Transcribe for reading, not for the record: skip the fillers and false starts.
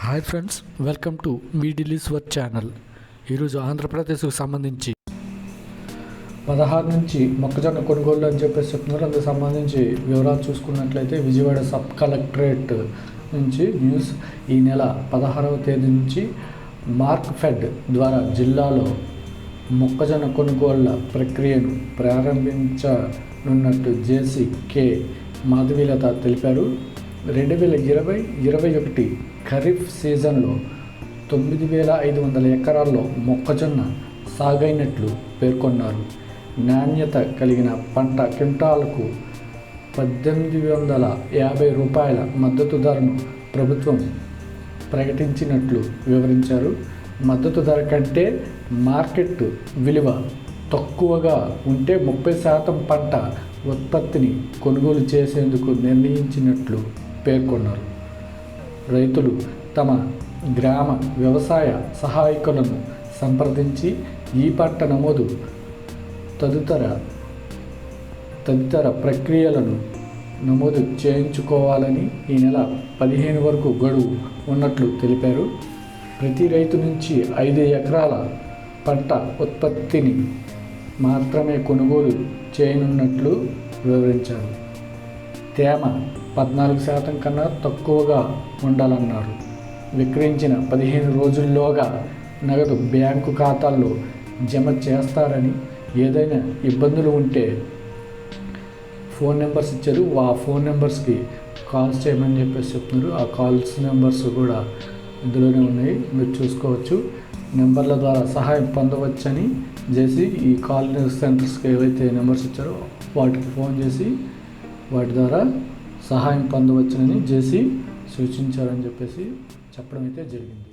Hi friends, welcome to me dilliswar channel. ఈరోజు ఆంధ్రప్రదేశ్కు సంబంధించి 16 నుంచి మొక్కజొన్న కొనుగోలు అని చెప్పేసి చెప్తున్నారు. అందుకు సంబంధించి వివరాలు చూసుకున్నట్లయితే విజయవాడ సబ్ కలెక్టరేట్ నుంచి న్యూస్. ఈ నెల 16వ తేదీ నుంచి మార్క్ఫెడ్ ద్వారా జిల్లాలో మొక్కజొన్న కొనుగోళ్ల ప్రక్రియను ప్రారంభించనున్నట్టు జేసీ కె మాధవీలత తెలిపారు. 2020-21 ఖరీఫ్ సీజన్లో 9,500 ఎకరాల్లో మొక్కజొన్న సాగైనట్లు పేర్కొన్నారు. నాణ్యత కలిగిన పంట క్వింటాలకు 1,850 రూపాయల మద్దతు ధరను ప్రభుత్వం ప్రకటించినట్లు వివరించారు. మద్దతు ధర కంటే మార్కెట్ విలువ తక్కువగా ఉంటే 30% పంట ఉత్పత్తిని కొనుగోలు చేసేందుకు నిర్ణయించినట్లు పేర్కొన్నారు. రైతులు తమ గ్రామ వ్యవసాయ సహాయకులను సంప్రదించి ఈ పంట నమోదు తదితర ప్రక్రియలను నమోదు చేయించుకోవాలని ఈ నెల 15 వరకు గడువు ఉన్నట్లు తెలిపారు. ప్రతి రైతు నుంచి 5 ఎకరాల పంట ఉత్పత్తిని మాత్రమే కొనుగోలు చేయనున్నట్లు వివరించారు. తేమ 14% కన్నా తక్కువగా ఉండాలన్నారు. విక్రయించిన 15 రోజుల్లోగా నగదు బ్యాంకు ఖాతాల్లో జమ చేస్తారని, ఏదైనా ఇబ్బందులు ఉంటే ఫోన్ నెంబర్స్ ఇచ్చారు, ఆ ఫోన్ నెంబర్స్కి కాల్స్ చేయమని చెప్పేసి చెప్తున్నారు. ఆ కాల్స్ నెంబర్స్ కూడా ఇందులోనే ఉన్నాయి, మీరు చూసుకోవచ్చు. నెంబర్ల ద్వారా సహాయం పొందవచ్చని చేసి ఈ కాల్ సెంటర్స్కి ఏవైతే నెంబర్స్ ఇచ్చారో వాటికి ఫోన్ చేసి వాటి ద్వారా సహాయం పొందవచ్చునని చేసి సూచించారని చెప్పేసి చెప్పడం అయితే జరిగింది.